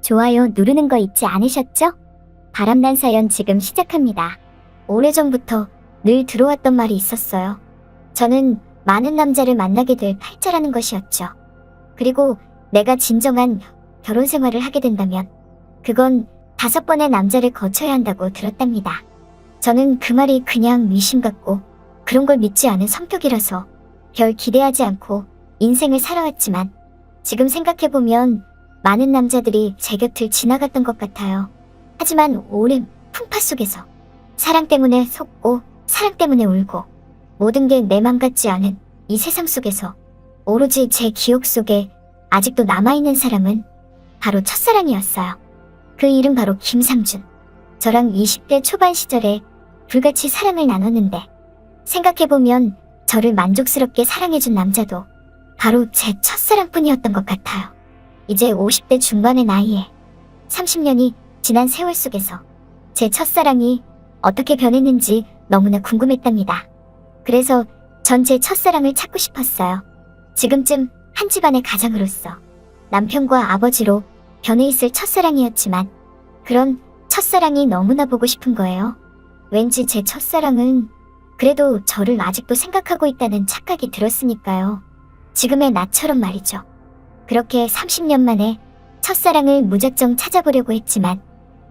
좋아요 누르는 거 잊지 않으셨죠? 바람난 사연 지금 시작합니다. 오래전부터 늘 들어왔던 말이 있었어요. 저는 많은 남자를 만나게 될 팔자라는 것이었죠. 그리고 내가 진정한 결혼 생활을 하게 된다면 그건 5번의 남자를 거쳐야 한다고 들었답니다. 저는 그 말이 그냥 미신 같고 그런 걸 믿지 않은 성격이라서 별 기대하지 않고 인생을 살아왔지만 지금 생각해보면 많은 남자들이 제 곁을 지나갔던 것 같아요. 하지만 오랜 풍파 속에서 사랑 때문에 속고 사랑 때문에 울고 모든 게 내 맘 같지 않은 이 세상 속에서 오로지 제 기억 속에 아직도 남아있는 사람은 바로 첫사랑이었어요. 그 이름 바로 김상준. 저랑 20대 초반 시절에 불같이 사랑을 나눴는데 생각해보면 저를 만족스럽게 사랑해준 남자도 바로 제 첫사랑뿐이었던 것 같아요. 이제 50대 중반의 나이에 30년이 지난 세월 속에서 제 첫사랑이 어떻게 변했는지 너무나 궁금했답니다. 그래서 전 제 첫사랑을 찾고 싶었어요. 지금쯤 한 집안의 가장으로서 남편과 아버지로 변해 있을 첫사랑이었지만 그런 첫사랑이 너무나 보고 싶은 거예요. 왠지 제 첫사랑은 그래도 저를 아직도 생각하고 있다는 착각이 들었으니까요. 지금의 나처럼 말이죠. 그렇게 30년 만에 첫사랑을 무작정 찾아보려고 했지만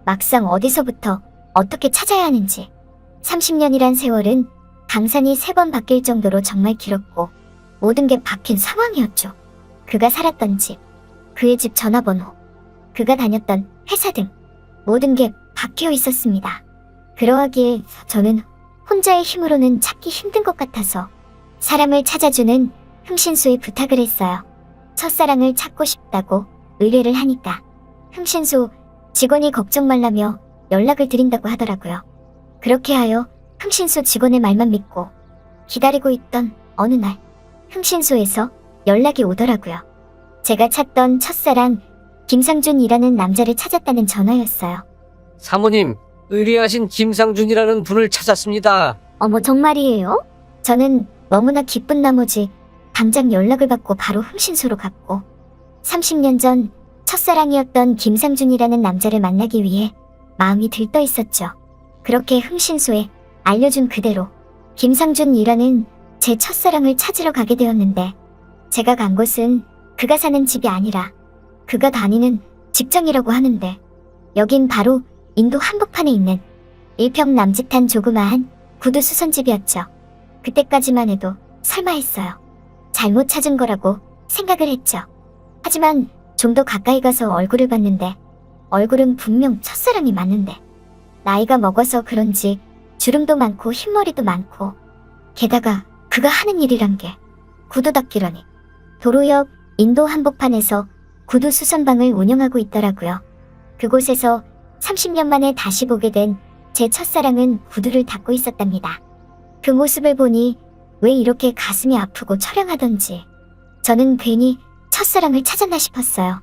막상 어디서부터 어떻게 찾아야 하는지 30년이란 세월은 강산이 3번 바뀔 정도로 정말 길었고 모든 게 바뀐 상황이었죠. 그가 살았던 집, 그의 집 전화번호, 그가 다녔던 회사 등 모든 게 바뀌어 있었습니다. 그러하기에 저는 혼자의 힘으로는 찾기 힘든 것 같아서 사람을 찾아주는 흥신소에 부탁을 했어요. 첫사랑을 찾고 싶다고 의뢰를 하니까 흥신소 직원이 걱정 말라며 연락을 드린다고 하더라고요. 그렇게 하여 흥신소 직원의 말만 믿고 기다리고 있던 어느 날 흥신소에서 연락이 오더라고요. 제가 찾던 첫사랑 김상준이라는 남자를 찾았다는 전화였어요. 사모님, 의뢰하신 김상준이라는 분을 찾았습니다. 어머, 정말이에요? 저는 너무나 기쁜 나머지 당장 연락을 받고 바로 흥신소로 갔고 30년 전 첫사랑이었던 김상준이라는 남자를 만나기 위해 마음이 들떠 있었죠. 그렇게 흥신소에 알려준 그대로 김상준이라는 제 첫사랑을 찾으러 가게 되었는데 제가 간 곳은 그가 사는 집이 아니라 그가 다니는 직장이라고 하는데 여긴 바로 인도 한복판에 있는 일평 남짓한 조그마한 구두 수선집이었죠. 그때까지만 해도 설마 했어요. 잘못 찾은 거라고 생각을 했죠. 하지만 좀 더 가까이 가서 얼굴을 봤는데 얼굴은 분명 첫사랑이 맞는데 나이가 먹어서 그런지 주름도 많고 흰머리도 많고 게다가 그가 하는 일이란 게 구두 닦기라니. 도로역 인도 한복판에서 구두 수선방을 운영하고 있더라고요. 그곳에서 30년 만에 다시 보게 된 제 첫사랑은 구두를 닦고 있었답니다. 그 모습을 보니 왜 이렇게 가슴이 아프고 처량하던지 저는 괜히 첫사랑을 찾았나 싶었어요.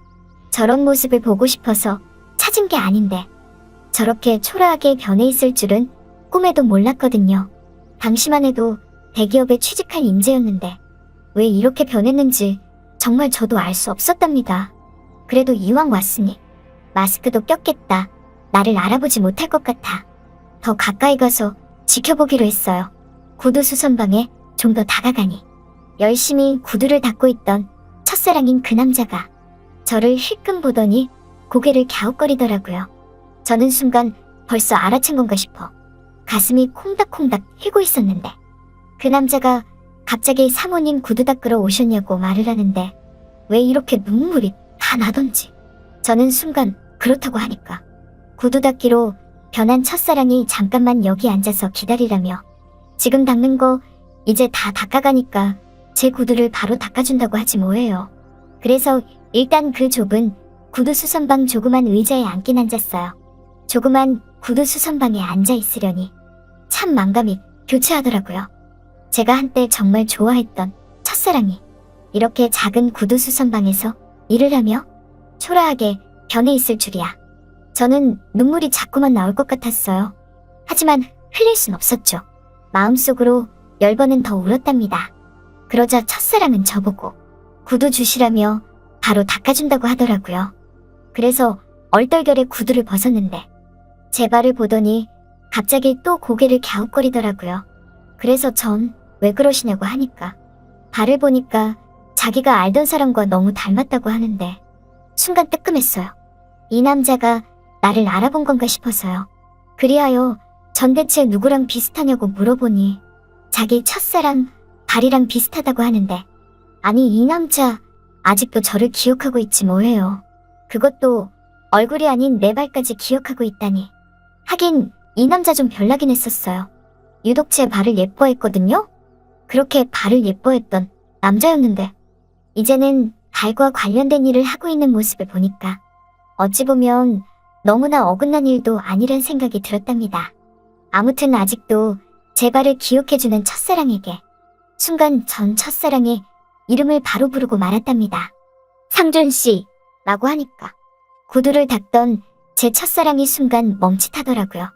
저런 모습을 보고 싶어서 찾은 게 아닌데 저렇게 초라하게 변해 있을 줄은 꿈에도 몰랐거든요. 당시만 해도 대기업에 취직할 인재였는데 왜 이렇게 변했는지 정말 저도 알 수 없었답니다. 그래도 이왕 왔으니 마스크도 꼈겠다. 나를 알아보지 못할 것 같아. 더 가까이 가서 지켜보기로 했어요. 구두 수선방에 좀 더 다가가니 열심히 구두를 닦고 있던 첫사랑인 그 남자가 저를 힐끔 보더니 고개를 갸웃거리더라고요. 저는 순간 벌써 알아챈 건가 싶어 가슴이 콩닥콩닥 휘고 있었는데 그 남자가 갑자기 사모님 구두 닦으러 오셨냐고 말을 하는데 왜 이렇게 눈물이 다 나던지 저는 순간 그렇다고 하니까 구두 닦기로 변한 첫사랑이 잠깐만 여기 앉아서 기다리라며 지금 닦는 거 이제 다 닦아가니까 제 구두를 바로 닦아준다고 하지 뭐예요. 그래서 일단 그 좁은 구두 수선방 조그만 의자에 앉긴 앉았어요. 조그만 구두 수선방에 앉아 있으려니 참 만감이 교차하더라고요. 제가 한때 정말 좋아했던 첫사랑이 이렇게 작은 구두 수선방에서 일을 하며 초라하게 변해 있을 줄이야. 저는 눈물이 자꾸만 나올 것 같았어요. 하지만 흘릴 순 없었죠. 마음속으로 10번은 더 울었답니다. 그러자 첫사랑은 저보고 구두 주시라며 바로 닦아준다고 하더라고요. 그래서 얼떨결에 구두를 벗었는데 제 발을 보더니 갑자기 또 고개를 갸웃거리더라고요. 그래서 전 왜 그러시냐고 하니까 발을 보니까 자기가 알던 사람과 너무 닮았다고 하는데 순간 뜨끔했어요. 이 남자가 나를 알아본 건가 싶어서요. 그리하여 전 대체 누구랑 비슷하냐고 물어보니 자기 첫사랑 발이랑 비슷하다고 하는데 아니 이 남자 아직도 저를 기억하고 있지 뭐예요. 그것도 얼굴이 아닌 내 발까지 기억하고 있다니. 하긴 이 남자 좀 별나긴 했었어요. 유독 제 발을 예뻐했거든요. 그렇게 발을 예뻐했던 남자였는데 이제는 발과 관련된 일을 하고 있는 모습을 보니까 어찌 보면 너무나 어긋난 일도 아니란 생각이 들었답니다. 아무튼 아직도 제 발을 기억해주는 첫사랑에게 순간 전 첫사랑의 이름을 바로 부르고 말았답니다. 상준씨 라고 하니까 구두를 닦던 제 첫사랑이 순간 멈칫하더라고요.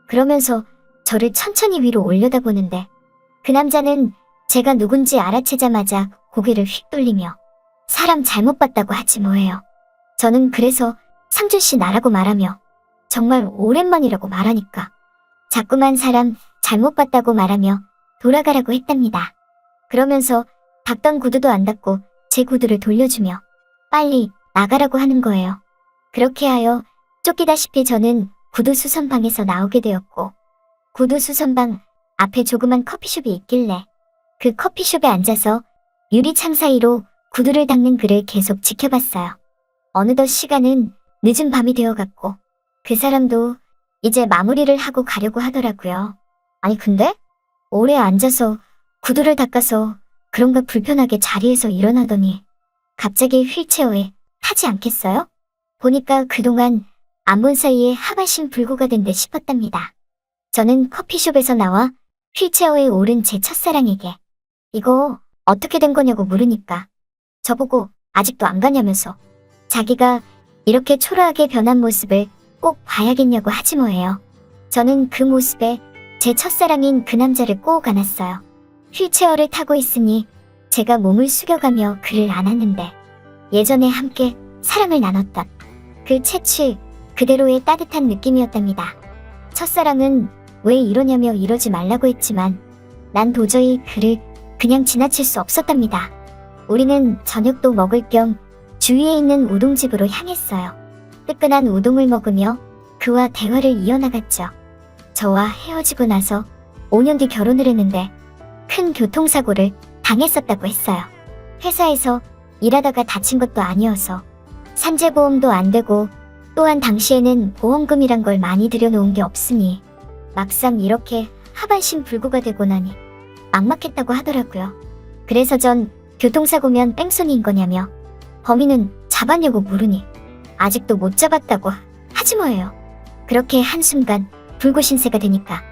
그러면서 저를 천천히 위로 올려다보는데 그 남자는 제가 누군지 알아채자마자 고개를 휙 돌리며 사람 잘못 봤다고 하지 뭐예요. 저는 그래서 상준씨 나라고 말하며 정말 오랜만이라고 말하니까 자꾸만 사람 잘못 봤다고 말하며 돌아가라고 했답니다. 그러면서 닦던 구두도 안 닦고 제 구두를 돌려주며 빨리 나가라고 하는 거예요. 그렇게 하여 쫓기다시피 저는 구두 수선방에서 나오게 되었고 구두 수선방 앞에 조그만 커피숍이 있길래 그 커피숍에 앉아서 유리창 사이로 구두를 닦는 그를 계속 지켜봤어요. 어느덧 시간은 늦은 밤이 되어갔고 그 사람도 이제 마무리를 하고 가려고 하더라고요. 아니 근데 오래 앉아서 구두를 닦아서 그런가 불편하게 자리에서 일어나더니 갑자기 휠체어에 타지 않겠어요? 보니까 그동안 안 본 사이에 하반신 불구가 된 듯 싶었답니다. 저는 커피숍에서 나와 휠체어에 오른 제 첫사랑에게 이거 어떻게 된 거냐고 물으니까 저보고 아직도 안 가냐면서 자기가 이렇게 초라하게 변한 모습을 꼭 봐야겠냐고 하지 뭐예요. 저는 그 모습에 제 첫사랑인 그 남자를 꼭 안았어요. 휠체어를 타고 있으니 제가 몸을 숙여가며 그를 안았는데 예전에 함께 사랑을 나눴던 그 채취 그대로의 따뜻한 느낌이었답니다. 첫사랑은 왜 이러냐며 이러지 말라고 했지만 난 도저히 그를 그냥 지나칠 수 없었답니다. 우리는 저녁도 먹을 겸 주위에 있는 우동집으로 향했어요. 뜨끈한 우동을 먹으며 그와 대화를 이어나갔죠. 저와 헤어지고 나서 5년 뒤 결혼을 했는데 큰 교통사고를 당했었다고 했어요. 회사에서 일하다가 다친 것도 아니어서 산재보험도 안 되고 또한 당시에는 보험금이란 걸 많이 들여놓은 게 없으니 막상 이렇게 하반신 불구가 되고 나니 막막했다고 하더라고요. 그래서 전 교통사고면 뺑소니인 거냐며 범인은 잡았냐고 물으니 아직도 못 잡았다고 하지 뭐예요. 그렇게 한순간 불구신세가 되니까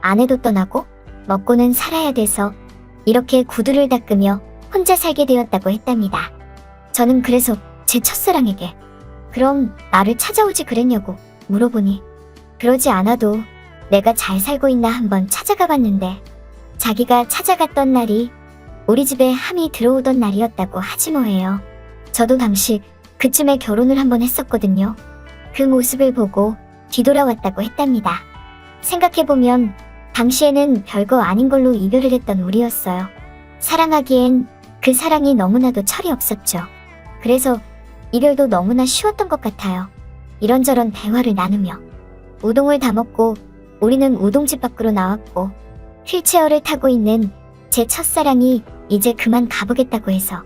아내도 떠나고 먹고는 살아야 돼서 이렇게 구두를 닦으며 혼자 살게 되었다고 했답니다. 저는 그래서 제 첫사랑에게 그럼 나를 찾아오지 그랬냐고 물어보니 그러지 않아도 내가 잘 살고 있나 한번 찾아가 봤는데 자기가 찾아갔던 날이 우리 집에 함이 들어오던 날이었다고 하지 뭐예요. 저도 당시 그쯤에 결혼을 한번 했었거든요. 그 모습을 보고 뒤돌아왔다고 했답니다. 생각해보면 당시에는 별거 아닌 걸로 이별을 했던 우리였어요. 사랑하기엔 그 사랑이 너무나도 철이 없었죠. 그래서 이별도 너무나 쉬웠던 것 같아요. 이런저런 대화를 나누며 우동을 다 먹고 우리는 우동집 밖으로 나왔고 휠체어를 타고 있는 제 첫사랑이 이제 그만 가보겠다고 해서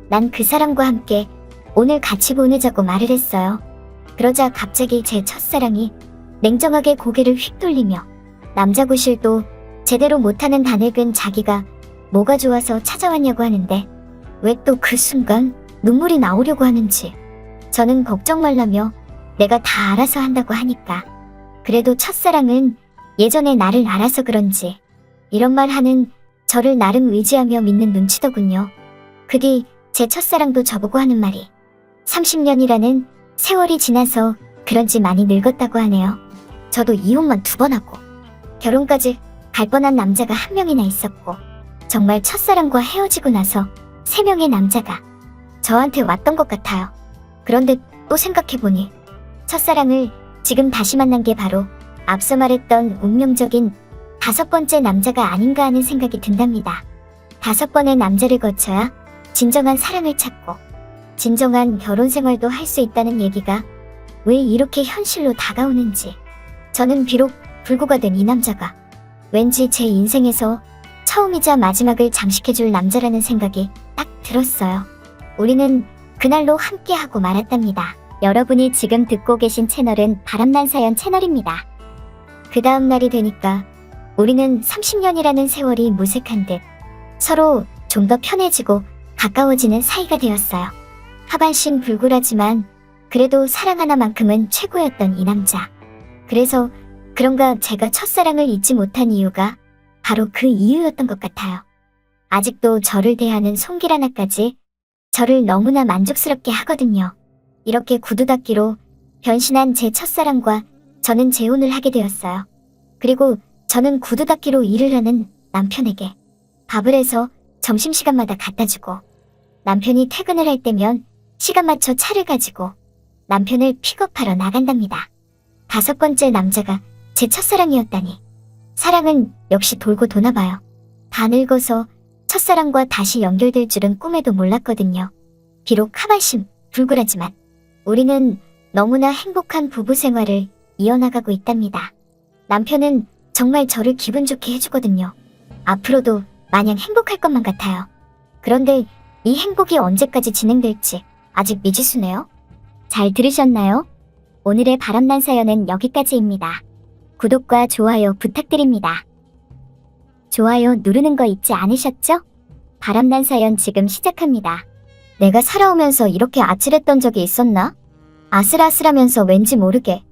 난 그 사람과 함께 오늘 같이 보내자고 말을 했어요. 그러자 갑자기 제 첫사랑이 냉정하게 고개를 휙 돌리며 남자 구실도 제대로 못하는 단액은 자기가 뭐가 좋아서 찾아왔냐고 하는데 왜 또 그 순간 눈물이 나오려고 하는지 저는 걱정 말라며 내가 다 알아서 한다고 하니까 그래도 첫사랑은 예전에 나를 알아서 그런지 이런 말 하는 저를 나름 의지하며 믿는 눈치더군요. 그 뒤 제 첫사랑도 저보고 하는 말이 30년이라는 세월이 지나서 그런지 많이 늙었다고 하네요. 저도 이혼만 2번 하고 결혼까지 갈 뻔한 남자가 1명이나 있었고 정말 첫사랑과 헤어지고 나서 3명의 남자가 저한테 왔던 것 같아요. 그런데 또 생각해보니 첫사랑을 지금 다시 만난 게 바로 앞서 말했던 운명적인 5번째 남자가 아닌가 하는 생각이 든답니다. 5번의 남자를 거쳐야 진정한 사랑을 찾고 진정한 결혼 생활도 할 수 있다는 얘기가 왜 이렇게 현실로 다가오는지, 저는 비록 불구가 된 이 남자가 왠지 제 인생에서 처음이자 마지막을 장식해줄 남자라는 생각이 딱 들었어요. 우리는 그날로 함께하고 말았답니다. 여러분이 지금 듣고 계신 채널은 바람난 사연 채널입니다. 그 다음 날이 되니까 우리는 30년이라는 세월이 무색한 듯 서로 좀 더 편해지고 가까워지는 사이가 되었어요. 하반신 불굴하지만 그래도 사랑 하나만큼은 최고였던 이 남자. 그래서 그런가 제가 첫사랑을 잊지 못한 이유가 바로 그 이유였던 것 같아요. 아직도 저를 대하는 손길 하나까지 저를 너무나 만족스럽게 하거든요. 이렇게 구두 닦기로 변신한 제 첫사랑과 저는 재혼을 하게 되었어요. 그리고 저는 구두 닦기로 일을 하는 남편에게 밥을 해서 점심시간마다 갖다 주고, 남편이 퇴근을 할 때면 시간 맞춰 차를 가지고 남편을 픽업하러 나간답니다. 5번째 남자가 제 첫사랑이었다니. 사랑은 역시 돌고 도나 봐요. 다 늙어서 첫사랑과 다시 연결될 줄은 꿈에도 몰랐거든요. 비록 하반신 불굴하지만 우리는 너무나 행복한 부부 생활을 이어나가고 있답니다. 남편은 정말 저를 기분 좋게 해주거든요. 앞으로도 마냥 행복할 것만 같아요. 그런데 이 행복이 언제까지 진행될지 아직 미지수네요. 잘 들으셨나요? 오늘의 바람난 사연은 여기까지입니다. 구독과 좋아요 부탁드립니다. 좋아요 누르는 거 잊지 않으셨죠? 바람난 사연 지금 시작합니다. 내가 살아오면서 이렇게 아찔했던 적이 있었나? 아슬아슬하면서 왠지 모르게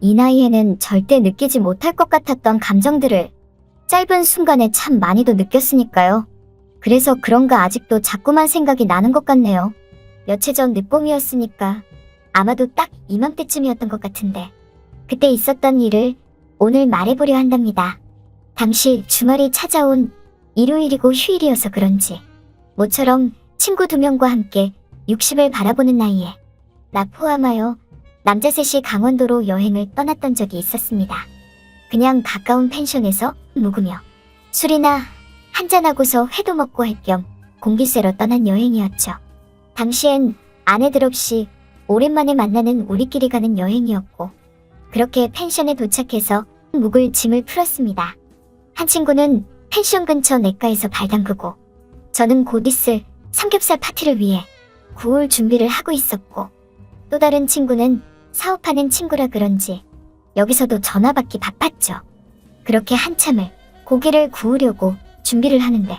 이 나이에는 절대 느끼지 못할 것 같았던 감정들을 짧은 순간에 참 많이도 느꼈으니까요. 그래서 그런가 아직도 자꾸만 생각이 나는 것 같네요. 며칠 전 늦봄이었으니까 아마도 딱 이맘때쯤이었던 것 같은데, 그때 있었던 일을 오늘 말해보려 한답니다. 당시 주말이 찾아온 일요일이고 휴일이어서 그런지 모처럼 친구 2명과 함께 60을 바라보는 나이에 나 포함하여 남자 셋이 강원도로 여행을 떠났던 적이 있었습니다. 그냥 가까운 펜션에서 묵으며 술이나 한잔하고서 회도 먹고 할 겸 공기 쐬러 떠난 여행이었죠. 당시엔 아내들 없이 오랜만에 만나는 우리끼리 가는 여행이었고, 그렇게 펜션에 도착해서 묵을 짐을 풀었습니다. 한 친구는 펜션 근처 냇가에서 발 담그고, 저는 곧 있을 삼겹살 파티를 위해 구울 준비를 하고 있었고, 또 다른 친구는 사업하는 친구라 그런지 여기서도 전화 받기 바빴죠. 그렇게 한참을 고기를 구우려고 준비를 하는데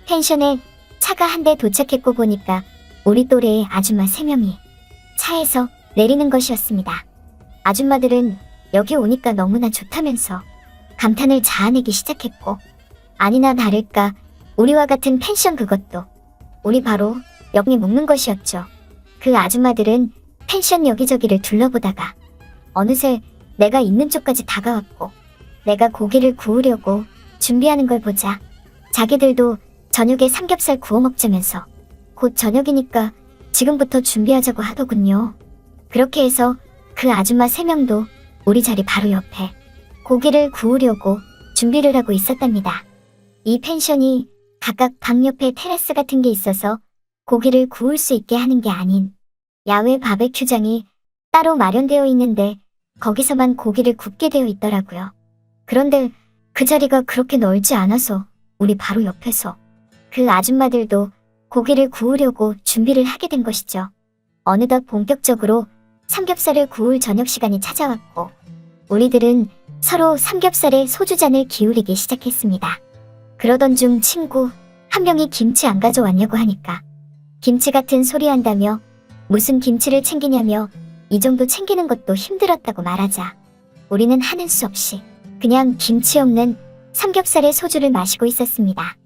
펜션에 차가 한 대 도착했고 보니까 우리 또래의 아줌마 3명이 차에서 내리는 것이었습니다. 아줌마들은 여기 오니까 너무나 좋다면서 감탄을 자아내기 시작했고, 아니나 다를까 우리와 같은 펜션 그것도 우리 바로 여기 묵는 것이었죠. 그 아줌마들은 펜션 여기저기를 둘러보다가 어느새 내가 있는 쪽까지 다가왔고, 내가 고기를 구우려고 준비하는 걸 보자 자기들도 저녁에 삼겹살 구워 먹자면서 곧 저녁이니까 지금부터 준비하자고 하더군요. 그렇게 해서 그 아줌마 3명도 우리 자리 바로 옆에 고기를 구우려고 준비를 하고 있었답니다. 이 펜션이 각각 방 옆에 테라스 같은 게 있어서 고기를 구울 수 있게 하는 게 아닌 야외 바베큐장이 따로 마련되어 있는데 거기서만 고기를 굽게 되어 있더라고요. 그런데 그 자리가 그렇게 넓지 않아서 우리 바로 옆에서 그 아줌마들도 고기를 구우려고 준비를 하게 된 것이죠. 어느덧 본격적으로 삼겹살을 구울 저녁 시간이 찾아왔고, 우리들은 서로 삼겹살에 소주잔을 기울이기 시작했습니다. 그러던 중 친구 한 명이 김치 안 가져왔냐고 하니까 김치 같은 소리 한다며 무슨 김치를 챙기냐며 이 정도 챙기는 것도 힘들었다고 말하자 우리는 하는 수 없이 그냥 김치 없는 삼겹살에 소주를 마시고 있었습니다.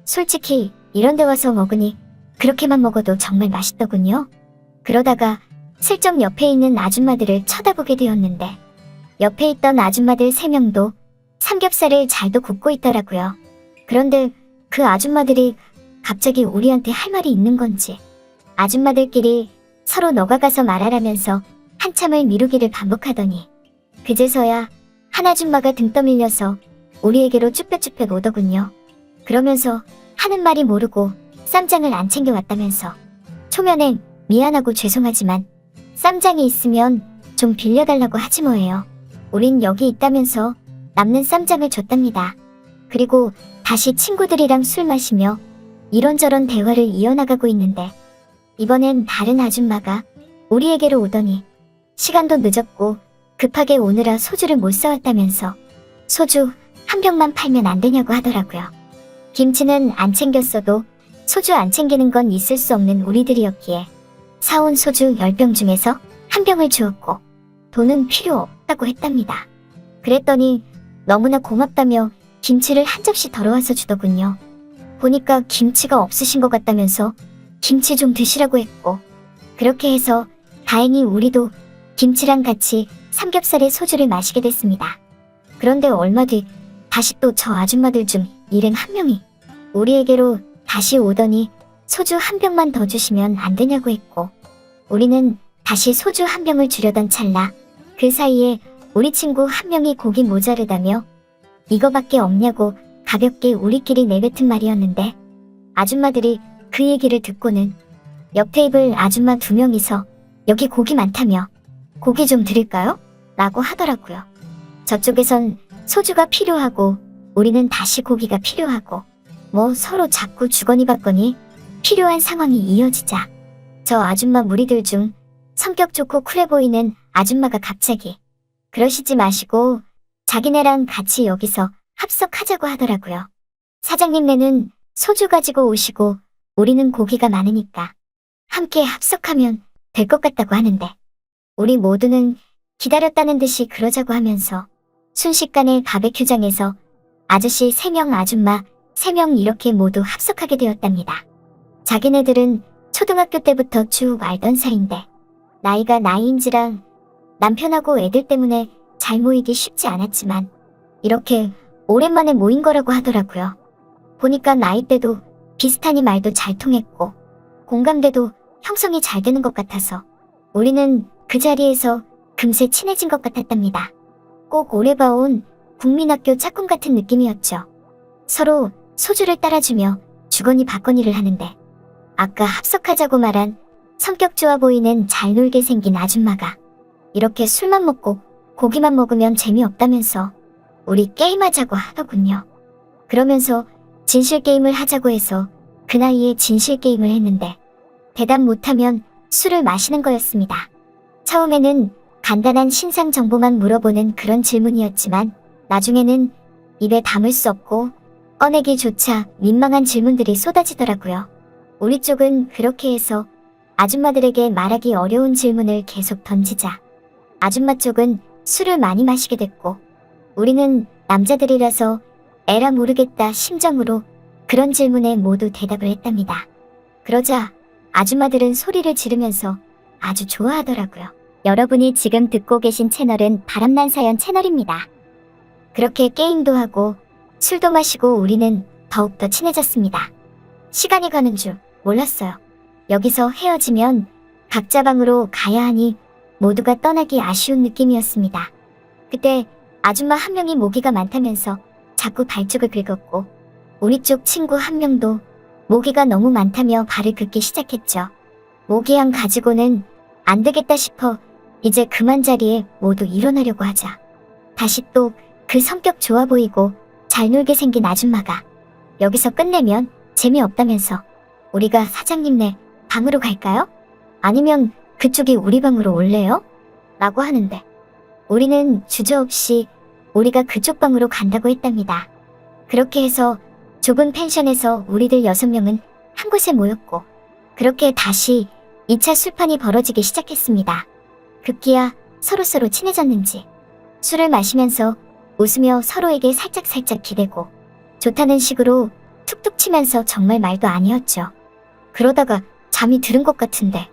솔직히 이런 데 와서 먹으니 그렇게만 먹어도 정말 맛있더군요. 그러다가 슬쩍 옆에 있는 아줌마들을 쳐다보게 되었는데 옆에 있던 아줌마들 3명도 삼겹살을 잘도 굽고 있더라고요. 그런데 그 아줌마들이 갑자기 우리한테 할 말이 있는 건지 아줌마들끼리 서로 너가 가서 말하라면서 한참을 미루기를 반복하더니 그제서야 한 아줌마가 등 떠밀려서 우리에게로 쭈뼛쭈뼛 오더군요. 그러면서 하는 말이 모르고 쌈장을 안 챙겨왔다면서 초면에 미안하고 죄송하지만 쌈장이 있으면 좀 빌려달라고 하지 뭐예요. 우린 여기 있다면서 남는 쌈장을 줬답니다. 그리고 다시 친구들이랑 술 마시며 이런저런 대화를 이어나가고 있는데 이번엔 다른 아줌마가 우리에게로 오더니 시간도 늦었고 급하게 오느라 소주를 못 사왔다면서 소주 한 병만 팔면 안 되냐고 하더라고요. 김치는 안 챙겼어도 소주 안 챙기는 건 있을 수 없는 우리들이었기에 사온 소주 10병 중에서 한 병을 주었고 돈은 필요 없다고 했답니다. 그랬더니 너무나 고맙다며 김치를 한 접시 덜어와서 주더군요. 보니까 김치가 없으신 것 같다면서 김치 좀 드시라고 했고 그렇게 해서 다행히 우리도 김치랑 같이 삼겹살에 소주를 마시게 됐습니다. 그런데 얼마 뒤 다시 또 저 아줌마들 중 일행 한 명이 우리에게로 다시 오더니 소주 한 병만 더 주시면 안 되냐고 했고 우리는 다시 소주 한 병을 주려던 찰나 그 사이에 우리 친구 한 명이 고기 모자르다며 이거밖에 없냐고 가볍게 우리끼리 내뱉은 말이었는데 아줌마들이 그 얘기를 듣고는 옆 테이블 아줌마 2명이서 여기 고기 많다며 고기 좀 드릴까요? 라고 하더라고요. 저쪽에선 소주가 필요하고 우리는 다시 고기가 필요하고 뭐 서로 자꾸 주거니 받거니 필요한 상황이 이어지자 저 아줌마 무리들 중 성격 좋고 쿨해 보이는 아줌마가 갑자기 그러시지 마시고 자기네랑 같이 여기서 합석하자고 하더라고요. 사장님네는 소주 가지고 오시고 우리는 고기가 많으니까 함께 합석하면 될 것 같다고 하는데 우리 모두는 기다렸다는 듯이 그러자고 하면서 순식간에 바베큐장에서 아저씨 3명 아줌마 3명 이렇게 모두 합석하게 되었답니다. 자기네들은 초등학교 때부터 쭉 알던 사이인데 나이가 나이인지라 남편하고 애들 때문에 잘 모이기 쉽지 않았지만 이렇게 오랜만에 모인 거라고 하더라고요. 보니까 나이대도 비슷하니 말도 잘 통했고 공감대도 형성이 잘 되는 것 같아서 우리는 그 자리에서 금세 친해진 것 같았답니다. 꼭 오래 봐온 국민학교 짝꿍 같은 느낌이었죠. 서로 소주를 따라주며 주거니 받거니를 하는데 아까 합석하자고 말한 성격 좋아 보이는 잘 놀게 생긴 아줌마가 이렇게 술만 먹고 고기만 먹으면 재미없다면서 우리 게임하자고 하더군요. 그러면서 진실 게임을 하자고 해서 그 나이에 진실 게임을 했는데 대답 못하면 술을 마시는 거였습니다. 처음에는 간단한 신상 정보만 물어보는 그런 질문이었지만 나중에는 입에 담을 수 없고 꺼내기조차 민망한 질문들이 쏟아지더라고요. 우리 쪽은 그렇게 해서 아줌마들에게 말하기 어려운 질문을 계속 던지자 아줌마 쪽은 술을 많이 마시게 됐고 우리는 남자들이라서 에라 모르겠다 심정으로 그런 질문에 모두 대답을 했답니다. 그러자 아줌마들은 소리를 지르면서 아주 좋아하더라고요. 여러분이 지금 듣고 계신 채널은 바람난 사연 채널입니다. 그렇게 게임도 하고 술도 마시고 우리는 더욱더 친해졌습니다. 시간이 가는 줄 몰랐어요. 여기서 헤어지면 각자 방으로 가야 하니 모두가 떠나기 아쉬운 느낌이었습니다. 그때 아줌마 한 명이 모기가 많다면서 자꾸 발쪽을 긁었고 우리 쪽 친구 한 명도 모기가 너무 많다며 발을 긁기 시작했죠. 모기향 가지고는 안 되겠다 싶어 이제 그만 자리에 모두 일어나려고 하자 다시 또 그 성격 좋아 보이고 잘 놀게 생긴 아줌마가 여기서 끝내면 재미없다면서 우리가 사장님네 방으로 갈까요? 아니면 그쪽이 우리 방으로 올래요? 라고 하는데 우리는 주저없이 우리가 그쪽 방으로 간다고 했답니다. 그렇게 해서 좁은 펜션에서 우리들 6명은 한 곳에 모였고 그렇게 다시 2차 술판이 벌어지기 시작했습니다. 급기야 서로서로 친해졌는지 술을 마시면서 웃으며 서로에게 살짝살짝 기대고 좋다는 식으로 툭툭 치면서 정말 말도 아니었죠. 그러다가 잠이 들은 것 같은데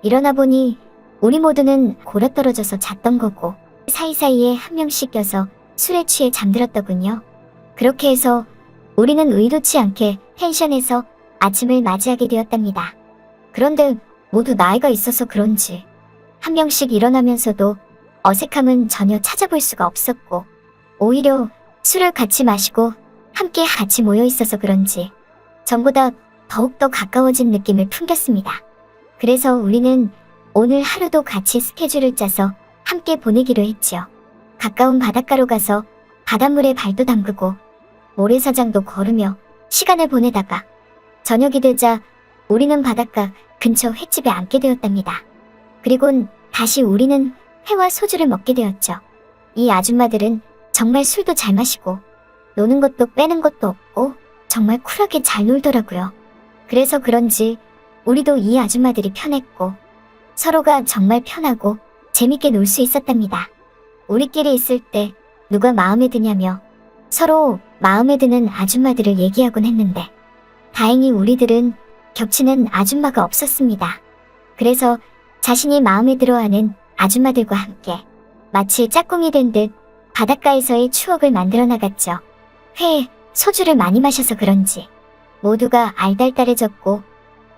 일어나 보니 우리 모두는 골아떨어져서 잤던 거고 사이사이에 한 명씩 껴서 술에 취해 잠들었더군요. 그렇게 해서 우리는 의도치 않게 펜션에서 아침을 맞이하게 되었답니다. 그런데 모두 나이가 있어서 그런지 한 명씩 일어나면서도 어색함은 전혀 찾아볼 수가 없었고, 오히려 술을 같이 마시고 함께 같이 모여 있어서 그런지 전보다 더욱더 가까워진 느낌을 풍겼습니다. 그래서 우리는 오늘 하루도 같이 스케줄을 짜서 함께 보내기로 했지요. 가까운 바닷가로 가서 바닷물에 발도 담그고 모래사장도 걸으며 시간을 보내다가 저녁이 되자 우리는 바닷가 근처 횟집에 앉게 되었답니다. 그리곤 다시 우리는 회와 소주를 먹게 되었죠. 이 아줌마들은 정말 술도 잘 마시고 노는 것도 빼는 것도 없고 정말 쿨하게 잘 놀더라고요. 그래서 그런지 우리도 이 아줌마들이 편했고 서로가 정말 편하고 재밌게 놀 수 있었답니다. 우리끼리 있을 때 누가 마음에 드냐며 서로 마음에 드는 아줌마들을 얘기하곤 했는데 다행히 우리들은 겹치는 아줌마가 없었습니다. 그래서 자신이 마음에 들어하는 아줌마들과 함께 마치 짝꿍이 된 듯 바닷가에서의 추억을 만들어 나갔죠. 회에 소주를 많이 마셔서 그런지 모두가 알달달해졌고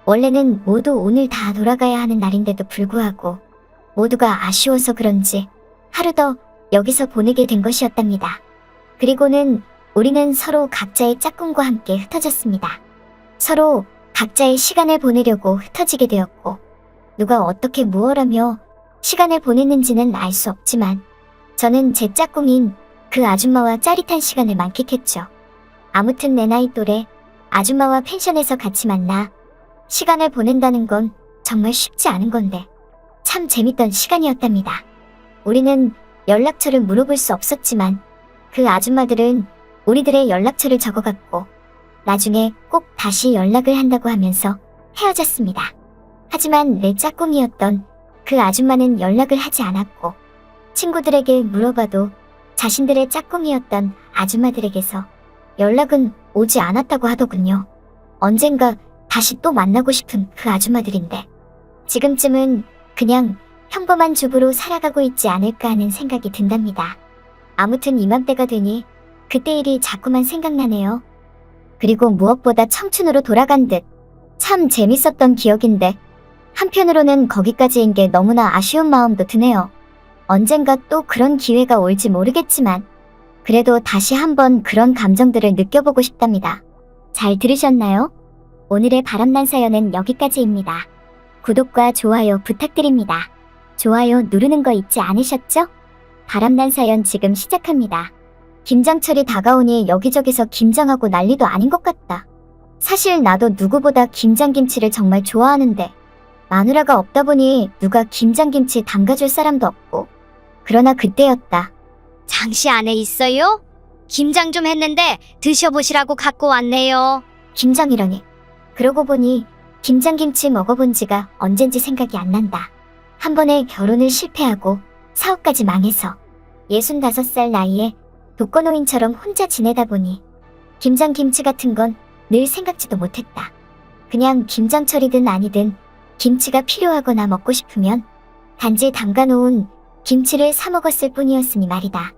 원래는 모두 오늘 다 돌아가야 하는 날인데도 불구하고 모두가 아쉬워서 그런지 하루 더 여기서 보내게 된 것이었답니다. 그리고는 우리는 서로 각자의 짝꿍과 함께 흩어졌습니다. 서로 각자의 시간을 보내려고 흩어지게 되었고 누가 어떻게 무엇하며 시간을 보냈는지는 알 수 없지만 저는 제 짝꿍인 그 아줌마와 짜릿한 시간을 만끽했죠. 아무튼 내 나이 또래 아줌마와 펜션에서 같이 만나 시간을 보낸다는 건 정말 쉽지 않은 건데 참 재밌던 시간이었답니다. 우리는 연락처를 물어볼 수 없었지만 그 아줌마들은 우리들의 연락처를 적어갔고 나중에 꼭 다시 연락을 한다고 하면서 헤어졌습니다. 하지만 내 짝꿍이었던 그 아줌마는 연락을 하지 않았고 친구들에게 물어봐도 자신들의 짝꿍이었던 아줌마들에게서 연락은 오지 않았다고 하더군요. 언젠가 다시 또 만나고 싶은 그 아줌마들인데 지금쯤은 그냥 평범한 주부로 살아가고 있지 않을까 하는 생각이 든답니다. 아무튼 이맘때가 되니 그때 일이 자꾸만 생각나네요. 그리고 무엇보다 청춘으로 돌아간 듯 참 재밌었던 기억인데 한편으로는 거기까지인 게 너무나 아쉬운 마음도 드네요. 언젠가 또 그런 기회가 올지 모르겠지만 그래도 다시 한번 그런 감정들을 느껴보고 싶답니다. 잘 들으셨나요? 오늘의 바람난 사연은 여기까지입니다. 구독과 좋아요 부탁드립니다. 좋아요 누르는 거 잊지 않으셨죠? 바람난 사연 지금 시작합니다. 김장철이 다가오니 여기저기서 김장하고 난리도 아닌 것 같다. 사실 나도 누구보다 김장김치를 정말 좋아하는데 마누라가 없다 보니 누가 김장김치 담가줄 사람도 없고 그러나 그때였다. 장씨 안에 있어요? 김장 좀 했는데 드셔보시라고 갖고 왔네요. 김장이라니. 그러고 보니 김장김치 먹어본 지가 언젠지 생각이 안 난다. 한 번에 결혼을 실패하고 사업까지 망해서 65살 나이에 독거노인처럼 혼자 지내다 보니 김장김치 같은 건 늘 생각지도 못했다. 그냥 김장철이든 아니든 김치가 필요하거나 먹고 싶으면 단지 담가놓은 김치를 사 먹었을 뿐이었으니 말이다.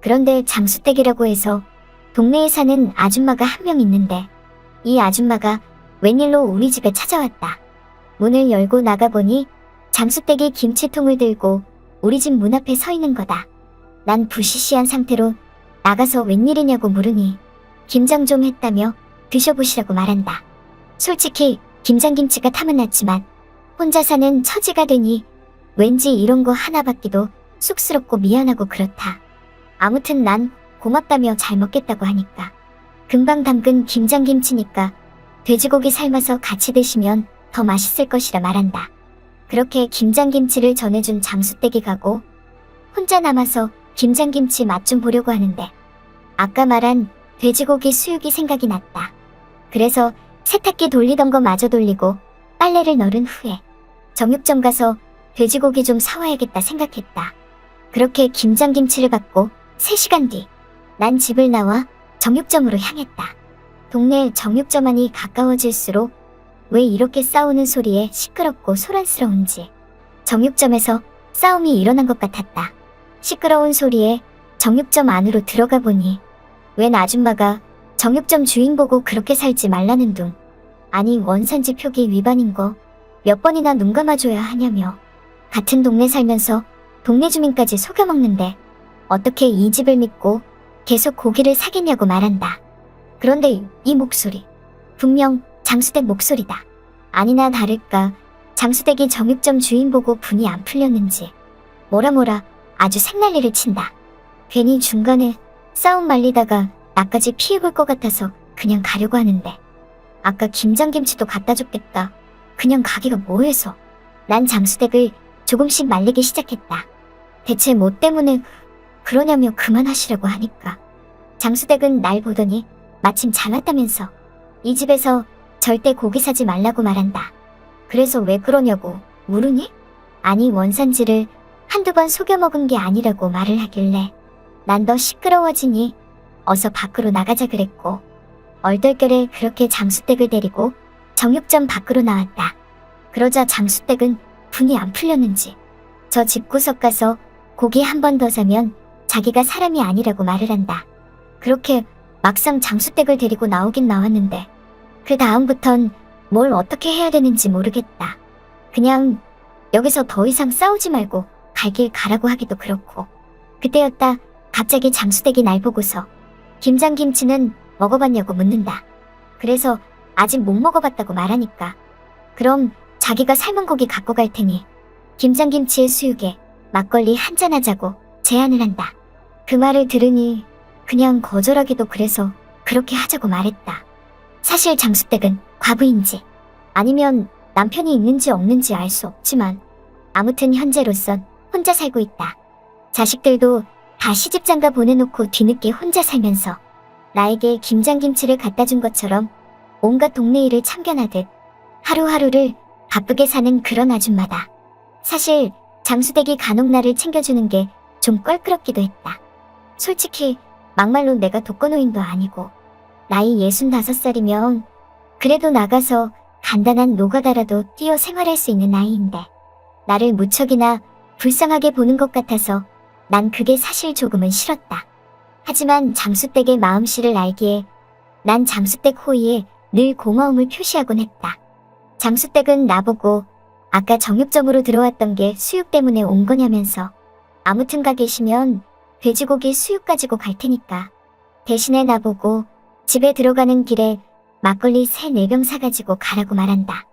그런데 장수댁이라고 해서 동네에 사는 아줌마가 한 명 있는데 이 아줌마가 웬일로 우리 집에 찾아왔다. 문을 열고 나가보니 장수댁이 김치통을 들고 우리 집 문 앞에 서 있는 거다. 난 부시시한 상태로 나가서 웬일이냐고 물으니 김장 좀 했다며 드셔보시라고 말한다. 솔직히 김장김치가 탐은 났지만 혼자 사는 처지가 되니 왠지 이런 거 하나 받기도 쑥스럽고 미안하고 그렇다. 아무튼 난 고맙다며 잘 먹겠다고 하니까 금방 담근 김장김치니까 돼지고기 삶아서 같이 드시면 더 맛있을 것이라 말한다. 그렇게 김장김치를 전해준 장수댁이 가고 혼자 남아서 김장김치 맛 좀 보려고 하는데 아까 말한 돼지고기 수육이 생각이 났다. 그래서 세탁기 돌리던 거 마저 돌리고 빨래를 널은 후에 정육점 가서 돼지고기 좀 사와야겠다 생각했다. 그렇게 김장김치를 받고 3시간 뒤 난 집을 나와 정육점으로 향했다. 동네 정육점 안이 가까워질수록 왜 이렇게 싸우는 소리에 시끄럽고 소란스러운지 정육점에서 싸움이 일어난 것 같았다. 시끄러운 소리에 정육점 안으로 들어가 보니 웬 아줌마가 정육점 주인 보고 그렇게 살지 말라는 둥, 아니 원산지 표기 위반인 거 몇 번이나 눈 감아줘야 하냐며 같은 동네 살면서 동네 주민까지 속여먹는데 어떻게 이 집을 믿고 계속 고기를 사겠냐고 말한다. 그런데 이 목소리 분명 장수댁 목소리다. 아니나 다를까 장수댁이 정육점 주인 보고 분이 안 풀렸는지 뭐라 아주 생난리를 친다. 괜히 중간에 싸움 말리다가 나까지 피해볼 것 같아서 그냥 가려고 하는데 아까 김장김치도 갖다 줬겠다. 그냥 가기가 뭐해서. 난 장수댁을 조금씩 말리기 시작했다. 대체 뭐 때문에 그러냐며 그만하시라고 하니까 장수댁은 날 보더니 마침 잘 왔다면서 이 집에서 절대 고기 사지 말라고 말한다. 그래서 왜 그러냐고 물으니? 아니 원산지를 한두 번 속여 먹은 게 아니라고 말을 하길래 난 더 시끄러워지니 어서 밖으로 나가자 그랬고 얼떨결에 그렇게 장수댁을 데리고 정육점 밖으로 나왔다. 그러자 장수댁은 분이 안 풀렸는지 저 집구석 가서 고기 한 번 더 사면 자기가 사람이 아니라고 말을 한다. 그렇게 막상 장수댁을 데리고 나오긴 나왔는데 그 다음부턴 뭘 어떻게 해야 되는지 모르겠다. 그냥 여기서 더 이상 싸우지 말고 갈 길 가라고 하기도 그렇고. 그때였다. 갑자기 장수댁이 날 보고서 김장김치는 먹어봤냐고 묻는다. 그래서 아직 못 먹어봤다고 말하니까 그럼 자기가 삶은 고기 갖고 갈 테니 김장김치의 수육에 막걸리 한잔 하자고 제안을 한다. 그 말을 들으니 그냥 거절하기도 그래서 그렇게 하자고 말했다. 사실 장수댁은 과부인지 아니면 남편이 있는지 없는지 알 수 없지만 아무튼 현재로선 혼자 살고 있다. 자식들도 다 시집장가 보내놓고 뒤늦게 혼자 살면서 나에게 김장김치를 갖다 준 것처럼 온갖 동네 일을 참견하듯 하루하루를 바쁘게 사는 그런 아줌마다. 사실 장수댁이 간혹 나를 챙겨주는 게 좀 껄끄럽기도 했다. 솔직히 막말로 내가 독거노인도 아니고 나이 65살이면 그래도 나가서 간단한 노가다라도 뛰어 생활할 수 있는 나이인데 나를 무척이나 불쌍하게 보는 것 같아서 난 그게 사실 조금은 싫었다. 하지만 장수댁의 마음씨를 알기에 난 장수댁 호의에 늘 고마움을 표시하곤 했다. 장수댁은 나보고 아까 정육점으로 들어왔던 게 수육 때문에 온 거냐면서 아무튼 가 계시면 돼지고기 수육 가지고 갈 테니까 대신에 나보고 집에 들어가는 길에 막걸리 3-4병 사가지고 가라고 말한다.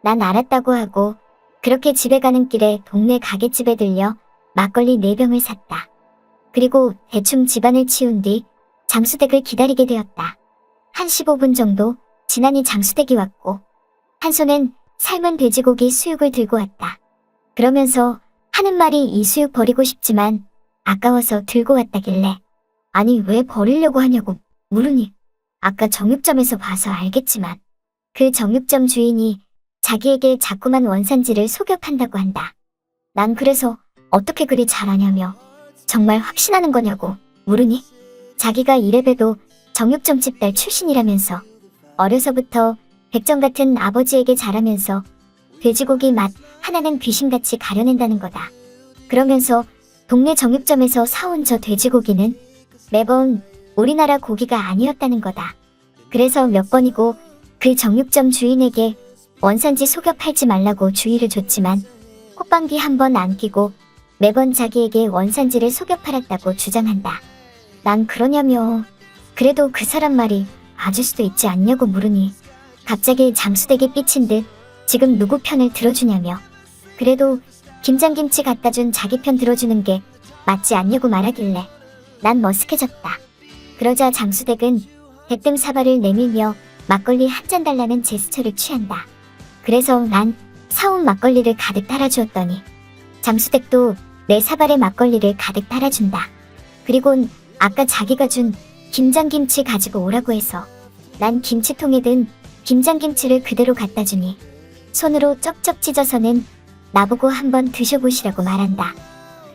난 알았다고 하고 그렇게 집에 가는 길에 동네 가게집에 들려 막걸리 4병을 샀다. 그리고 대충 집안을 치운 뒤 장수댁을 기다리게 되었다. 한 15분 정도 지나니 장수댁이 왔고 한 손엔 삶은 돼지고기 수육을 들고 왔다. 그러면서 하는 말이 이 수육 버리고 싶지만 아까워서 들고 왔다길래 아니 왜 버리려고 하냐고 물으니 아까 정육점에서 봐서 알겠지만 그 정육점 주인이 자기에게 자꾸만 원산지를 속여 판다고 한다. 난 그래서 어떻게 그리 잘하냐며 정말 확신하는 거냐고 물으니 자기가 이래봬도 정육점집 딸 출신이라면서 어려서부터 백정 같은 아버지에게 자라면서 돼지고기 맛 하나는 귀신같이 가려낸다는 거다. 그러면서 동네 정육점에서 사온 저 돼지고기는 매번 우리나라 고기가 아니었다는 거다. 그래서 몇 번이고 그 정육점 주인에게 원산지 속여 팔지 말라고 주의를 줬지만 콧방귀 한 번 안 끼고 매번 자기에게 원산지를 속여 팔았다고 주장한다. 난 그러냐며 그래도 그 사람 말이 맞을 수도 있지 않냐고 물으니 갑자기 장수되게 삐친 듯 지금 누구 편을 들어주냐며 그래도 김장김치 갖다 준 자기 편 들어주는 게 맞지 않냐고 말하길래 난 머쓱해졌다. 그러자 장수댁은 대뜸 사발을 내밀며 막걸리 한 잔 달라는 제스처를 취한다. 그래서 난 사온 막걸리를 가득 따라주었더니 장수댁도 내 사발에 막걸리를 가득 따라준다. 그리곤 아까 자기가 준 김장김치 가지고 오라고 해서 난 김치통에 든 김장김치를 그대로 갖다 주니 손으로 쩍쩍 찢어서는 나보고 한번 드셔보시라고 말한다.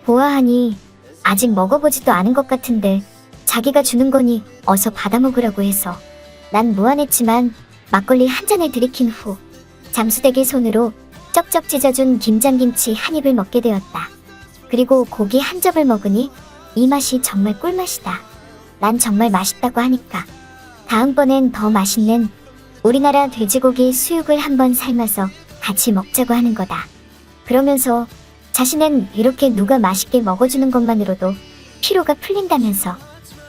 보아하니 아직 먹어보지도 않은 것 같은데 자기가 주는 거니 어서 받아 먹으라고 해서 난 무안했지만 막걸리 한 잔을 들이킨 후 장수댁의 손으로 쩍쩍 찢어준 김장김치 한 입을 먹게 되었다. 그리고 고기 한 접을 먹으니 이 맛이 정말 꿀맛이다. 난 정말 맛있다고 하니까 다음번엔 더 맛있는 우리나라 돼지고기 수육을 한번 삶아서 같이 먹자고 하는 거다. 그러면서 자신은 이렇게 누가 맛있게 먹어주는 것만으로도 피로가 풀린다면서.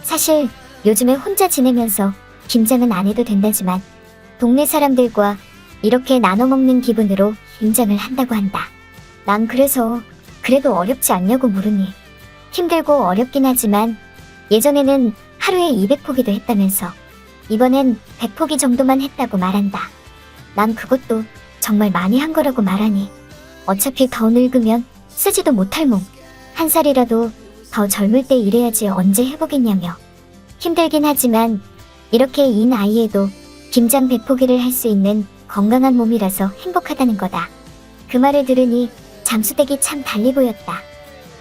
사실 요즘에 혼자 지내면서 김장은 안 해도 된다지만 동네 사람들과 이렇게 나눠 먹는 기분으로 김장을 한다고 한다. 난 그래서 그래도 어렵지 않냐고 물으니 힘들고 어렵긴 하지만 예전에는 하루에 200포기도 했다면서 이번엔 100포기 정도만 했다고 말한다. 난 그것도 정말 많이 한 거라고 말하니 어차피 더 늙으면 쓰지도 못할 몸. 한 살이라도 더 젊을 때 일해야지 언제 해보겠냐며. 힘들긴 하지만 이렇게 이 나이에도 김장 100포기를 할 수 있는 건강한 몸이라서 행복하다는 거다. 그 말을 들으니 장수댁이 참 달리 보였다.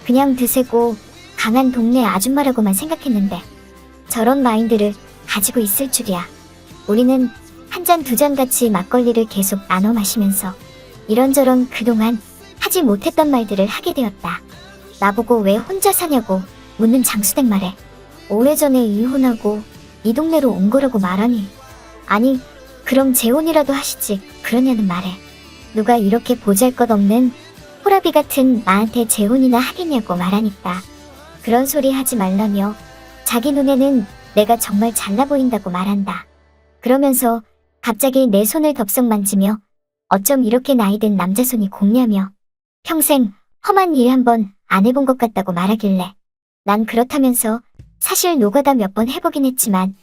그냥 드세고 강한 동네 아줌마라고만 생각했는데 저런 마인드를 가지고 있을 줄이야. 우리는 한 잔 두 잔 같이 막걸리를 계속 나눠 마시면서 이런저런 그동안 하지 못했던 말들을 하게 되었다. 나보고 왜 혼자 사냐고 묻는 장수댁 말에 오래전에 이혼하고 이 동네로 온 거라고 말하니 아니 그럼 재혼이라도 하시지 그러냐는 말에 누가 이렇게 보잘것없는 호라비 같은 나한테 재혼이나 하겠냐고 말하니까 그런 소리 하지 말라며 자기 눈에는 내가 정말 잘나 보인다고 말한다. 그러면서 갑자기 내 손을 덥석 만지며 어쩜 이렇게 나이든 남자 손이 곱냐며 평생 험한 일 한번 안 해본 것 같다고 말하길래 난 그렇다면서 사실 노가다 몇 번 해보긴 했지만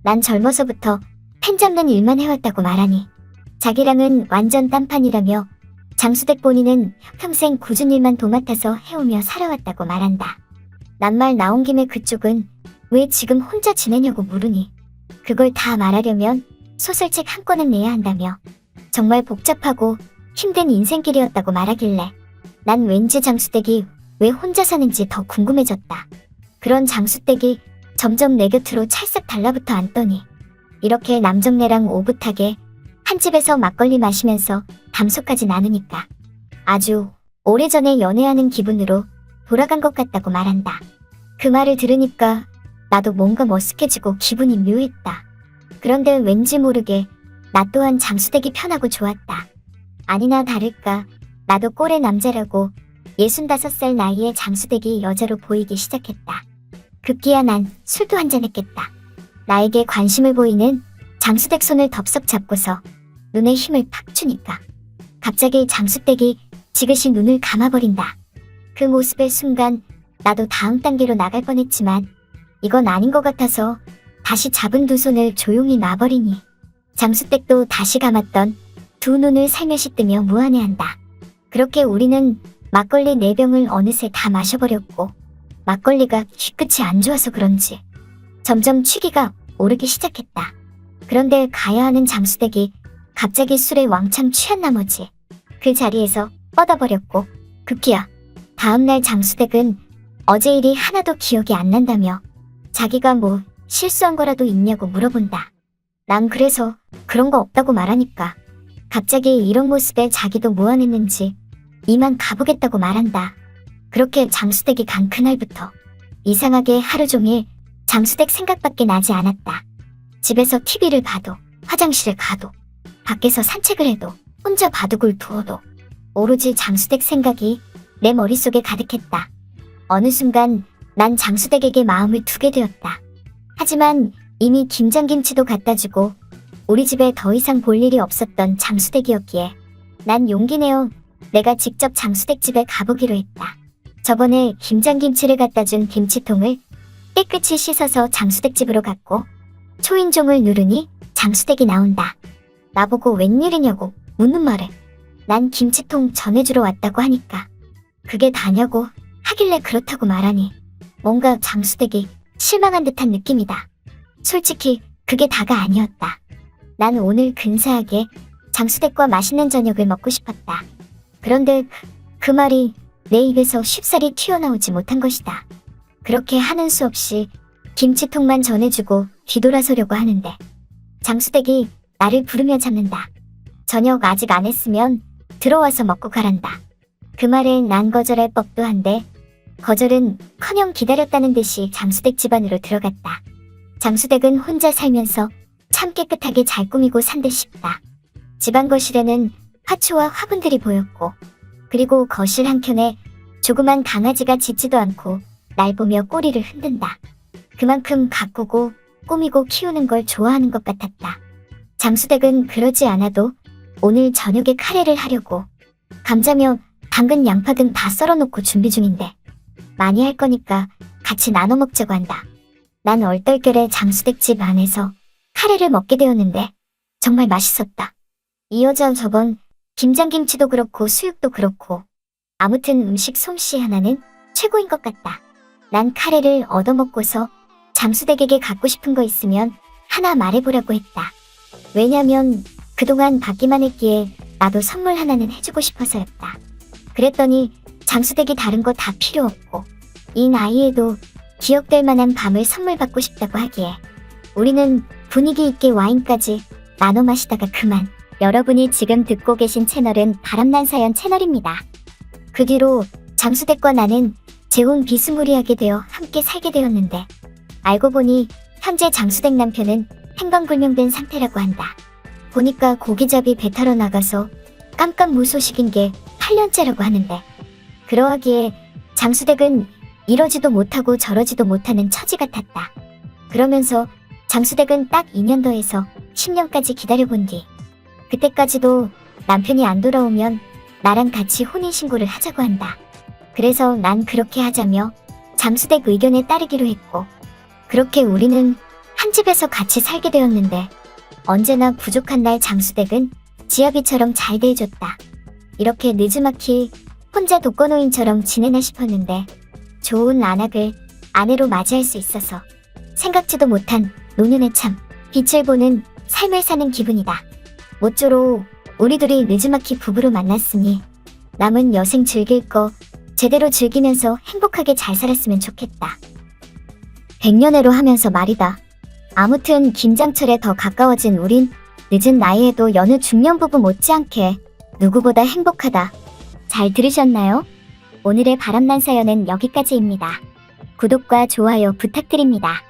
난 젊어서부터 펜 잡는 일만 해왔다고 말하니 자기랑은 완전 딴판이라며 장수댁 본인은 평생 굳은 일만 도맡아서 해오며 살아왔다고 말한다. 낱말 나온 김에 그쪽은 왜 지금 혼자 지내냐고 물으니 그걸 다 말하려면 소설책 한 권은 내야 한다며 정말 복잡하고 힘든 인생길이었다고 말하길래 난 왠지 장수댁이 왜 혼자 사는지 더 궁금해졌다. 그런 장수댁이 점점 내 곁으로 찰싹 달라붙어 앉더니 이렇게 남정네랑 오붓하게 한 집에서 막걸리 마시면서 담소까지 나누니까 아주 오래전에 연애하는 기분으로 돌아간 것 같다고 말한다. 그 말을 들으니까 나도 뭔가 머쓱해지고 기분이 묘했다. 그런데 왠지 모르게 나 또한 장수댁이 편하고 좋았다. 아니나 다를까 나도 꼴의 남자라고 65살 나이에 장수댁이 여자로 보이기 시작했다. 급기야 난 술도 한잔했겠다. 나에게 관심을 보이는 장수댁 손을 덥석 잡고서 눈에 힘을 팍 주니까 갑자기 장수댁이 지그시 눈을 감아버린다. 그 모습의 순간 나도 다음 단계로 나갈 뻔했지만 이건 아닌 것 같아서 다시 잡은 두 손을 조용히 놔버리니 장수댁도 다시 감았던 두 눈을 살며시 뜨며 무안해한다. 그렇게 우리는 막걸리 4병을 어느새 다 마셔버렸고 막걸리가 뒤끝이 안 좋아서 그런지 점점 취기가 오르기 시작했다. 그런데 가야 하는 장수댁이 갑자기 술에 왕창 취한 나머지 그 자리에서 뻗어버렸고 급기야 다음날 장수댁은 어제 일이 하나도 기억이 안 난다며 자기가 뭐 실수한 거라도 있냐고 물어본다. 난 그래서 그런 거 없다고 말하니까 갑자기 이런 모습에 자기도 무안했는지 이만 가보겠다고 말한다. 그렇게 장수댁이 간 그날부터 이상하게 하루 종일 장수댁 생각밖에 나지 않았다. 집에서 TV를 봐도 화장실에 가도 밖에서 산책을 해도 혼자 바둑을 두어도 오로지 장수댁 생각이 내 머릿속에 가득했다. 어느 순간 난 장수댁에게 마음을 두게 되었다. 하지만 이미 김장김치도 갖다 주고 우리 집에 더 이상 볼 일이 없었던 장수댁이었기에 난 용기 내어 내가 직접 장수댁 집에 가보기로 했다. 저번에 김장김치를 갖다 준 김치통을 깨끗이 씻어서 장수댁 집으로 갔고 초인종을 누르니 장수댁이 나온다. 나보고 웬일이냐고 묻는 말에 난 김치통 전해주러 왔다고 하니까 그게 다냐고 하길래 그렇다고 말하니 뭔가 장수댁이 실망한 듯한 느낌이다. 솔직히 그게 다가 아니었다. 난 오늘 근사하게 장수댁과 맛있는 저녁을 먹고 싶었다. 그런데 그 말이 내 입에서 쉽사리 튀어나오지 못한 것이다. 그렇게 하는 수 없이 김치통만 전해주고 뒤돌아서려고 하는데 장수댁이 나를 부르며 잡는다. 저녁 아직 안 했으면 들어와서 먹고 가란다. 그 말에 난 거절할 법도 한데 거절은 커녕 기다렸다는 듯이 장수댁 집 안으로 들어갔다. 장수댁은 혼자 살면서 참 깨끗하게 잘 꾸미고 산 듯 싶다. 집안 거실에는 화초와 화분들이 보였고 그리고 거실 한켠에 조그만 강아지가 짖지도 않고 날 보며 꼬리를 흔든다. 그만큼 가꾸고 꾸미고 키우는 걸 좋아하는 것 같았다. 장수댁은 그러지 않아도 오늘 저녁에 카레를 하려고 감자며 당근, 양파 등 다 썰어놓고 준비 중인데 많이 할 거니까 같이 나눠 먹자고 한다. 난 얼떨결에 장수댁 집 안에서 카레를 먹게 되었는데 정말 맛있었다. 이 여자 저번 김장김치도 그렇고 수육도 그렇고 아무튼 음식 솜씨 하나는 최고인 것 같다. 난 카레를 얻어먹고서 장수댁에게 갖고 싶은 거 있으면 하나 말해보라고 했다. 왜냐면 그동안 받기만 했기에 나도 선물 하나는 해주고 싶어서였다. 그랬더니 장수댁이 다른 거 다 필요 없고 이 나이에도 기억될 만한 밤을 선물 받고 싶다고 하기에 우리는 분위기 있게 와인까지 나눠 마시다가 그만. 여러분이 지금 듣고 계신 채널은 바람난사연 채널입니다. 그 뒤로 장수댁과 나는 재혼 비스무리하게 되어 함께 살게 되었는데 알고 보니 현재 장수댁 남편은 행방불명된 상태라고 한다. 보니까 고기잡이 배 타러 나가서 깜깜무소식인 게 8년째라고 하는데 그러하기에 장수댁은 이러지도 못하고 저러지도 못하는 처지 같았다. 그러면서 장수댁은 딱 2년 더해서 10년까지 기다려본 뒤 그때까지도 남편이 안 돌아오면 나랑 같이 혼인신고를 하자고 한다. 그래서 난 그렇게 하자며 장수댁 의견에 따르기로 했고 그렇게 우리는 한 집에서 같이 살게 되었는데 언제나 부족한 날 장수댁은 지아비처럼 잘 대해줬다. 이렇게 느지막이 혼자 독거노인처럼 지내나 싶었는데 좋은 안악을 아내로 맞이할 수 있어서 생각지도 못한 노년의 참 빛을 보는 삶을 사는 기분이다. 모쪼록 우리 둘이 느지막이 부부로 만났으니 남은 여생 즐길 거 제대로 즐기면서 행복하게 잘 살았으면 좋겠다. 백년해로 하면서 말이다. 아무튼 김장철에 더 가까워진 우린 늦은 나이에도 여느 중년 부부 못지않게 누구보다 행복하다. 잘 들으셨나요? 오늘의 바람난 사연은 여기까지입니다. 구독과 좋아요 부탁드립니다.